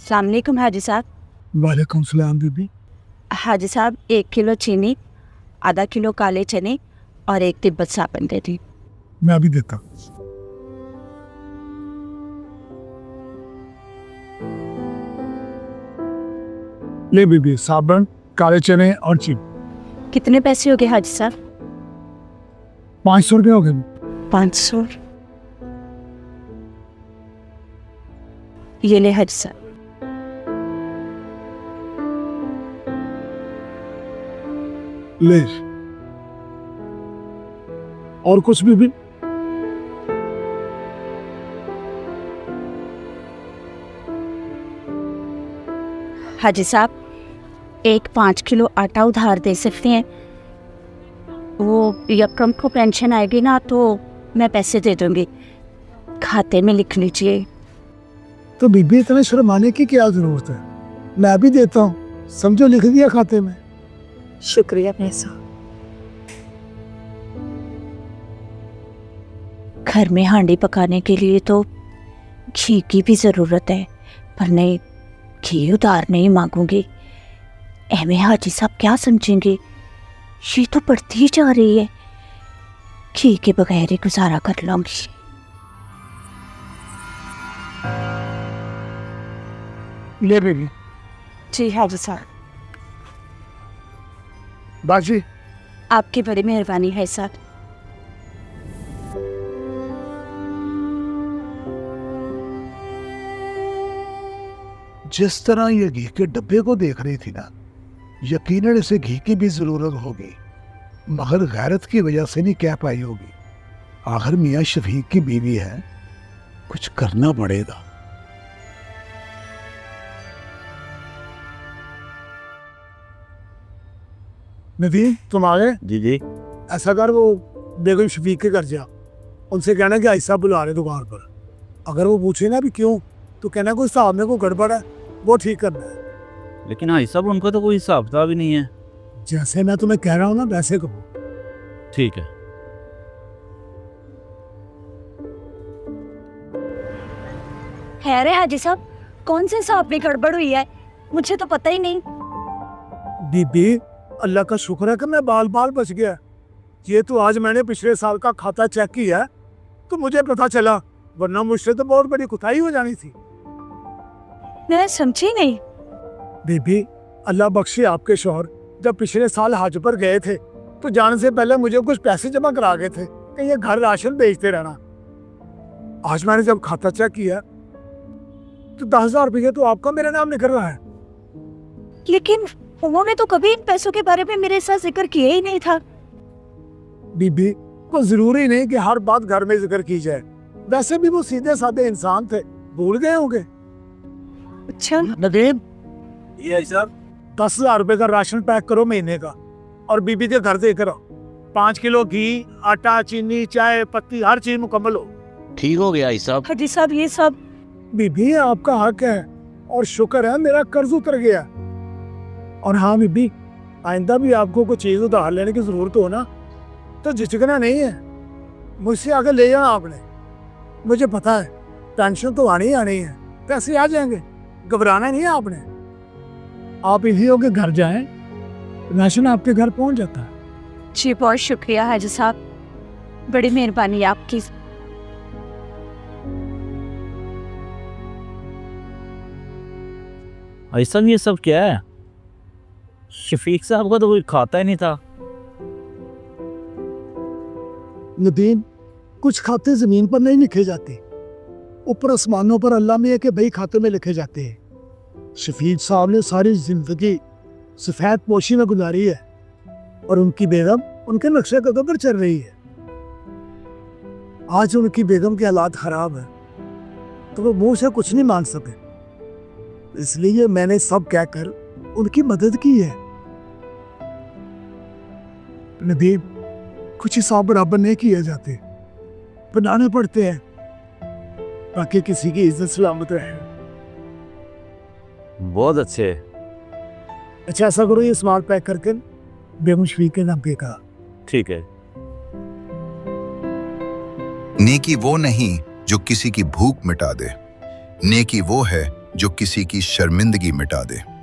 अस्सलाम वालेकुम हाजी साहब। वालेकुम सलाम बीबी। हाजी साहब 1 किलो चीनी, आधा किलो काले चने और 1 तिब्बत साबुन दे दी। मैं अभी देता हूँ। ले बीबी, साबुन, काले चने और चीनी। कितने पैसे हो गए हाजी साहब? 500 रुपये हो गए। 500। ये ले हाजी साहब। ले। और कुछ बीबी? हाजी साहब 5 किलो आटा उधार दे सकते हैं? वो यकम को पेंशन आएगी ना तो मैं पैसे दे दूंगी, खाते में लिख लीजिए। तो बीबी इतने शर्माने की क्या जरूरत है, मैं भी देता हूँ, समझो लिख दिया खाते में। शुक्रिया पैसा। घर में हांडी पकाने के लिए तो घी की भी ज़रूरत है, पर नहीं, घी उधार नहीं मांगूंगी। एमे हाजी साहब क्या समझेंगे, ये तो बढ़ती ही जा रही है। घी के बगैर ही गुजारा कर लूंगी। ले बीबी। जी हाजी साहब। बाजी, आपकी बड़ी मेहरबानी है साहब। जिस तरह ये घी के डब्बे को देख रही थी ना, यकीनन इसे घी की भी जरूरत होगी, मगर गैरत की वजह से नहीं कह पाई होगी। आखिर मियाँ शफीक की बीवी है, कुछ करना पड़ेगा। नदीम तुम आ गए? जी जी। ऐसा कर, वो बेगम शफीक के घर जा, उनसे कहना कि ऐसा बुला रहे दुकान पर। अगर वो पूछे ना भी क्यों, तो कहना कोई हिसाब में कोई गड़बड़ है, वो ठीक करना है। लेकिन हाँ साहब, उनको तो कोई हिसाब किताब ही नहीं है। जैसे मैं तुम्हें कह रहा हूँ ना वैसे कहो। ठीक है। अरे हाजी साहब, कौन से हिसाब में गड़बड़ हुई है, मुझे तो पता ही नहीं। बीबी, अल्लाह का शुक्र है कि मैं बाल बाल बच गया। ये तो आज मैंने पिछले साल का खाता चेक किया तो मुझे पता चला, वरना मुझसे तो बहुत बड़ी कुताही हो जानी थी। मैं समझी नहीं। बीबी, अल्लाह बख्शे आपके शौहर जब पिछले साल हज पर गए थे तो जाने से पहले मुझे कुछ पैसे जमा करा गए थे कि ये घर राशन बेचते रहना। आज मैंने जब खाता चेक किया तो 10,000 रुपये तो आपका मेरा नाम निकल रहा है। लेकिन उन्होंने तो कभी इन पैसों के बारे में मेरे साथ जिक्र किया ही नहीं था। बीबी, तो जरूरी नहीं कि हर बात घर में जिक्र की जाए, वैसे भी वो सीधे साधे इंसान थे, भूल गए होंगे। अच्छा नदीम, ये साहब 10,000 रुपये का राशन पैक करो महीने का, और बीबी के घर से करो। 5 किलो घी, आटा, चीनी, चाय पत्ती, हर चीज मुकम्मल हो। ठीक हो गया साहब। हाजी साहब ये सब। बीबी, आपका हक है और शुक्र है मेरा कर्ज उतर गया। और हाँ बीबी, आइंदा भी आपको कोई चीज उधार लेने की जरूरत हो ना तो झिझकना नहीं है, मुझसे आगे ले जाना आपने। मुझे पता है टेंशन तो आनी ही आनी है, पैसे आ जाएंगे, घबराना नहीं है आपने। आप इन्हीं के घर जाएं, राशन आपके घर पहुंच जाता है। जी बहुत शुक्रिया हाजी साहब, बड़ी मेहरबानी आपकी। ऐसा ये सब क्या है? शफीक साहब का तो कोई खाता ही नहीं था। नदीम, कुछ खाते जमीन पर नहीं लिखे जाते, ऊपर आसमानों पर अल्लाह में है कि भाई खाते में लिखे जाते हैं। शफीक साहब ने सारी जिंदगी सफेद पोशी में गुजारी है और उनकी बेगम उनके नक्शे कदम पर चल रही है। आज उनकी बेगम के हालात खराब है तो वो मुंह से कुछ नहीं मांग सके, इसलिए मैंने सब कहकर उनकी मदद की है। नदीम, कुछ हिसाब बराबर नहीं किए जाते, बनाने पड़ते हैं ताकि किसी की इज्जत सलामत रहे। बहुत अच्छे। अच्छा ऐसा करो, ये सामान पैक करके बेगम शफीक के नाम पे का। ठीक है। नेकी वो नहीं जो किसी की भूख मिटा दे, नेकी वो है जो किसी की शर्मिंदगी मिटा दे।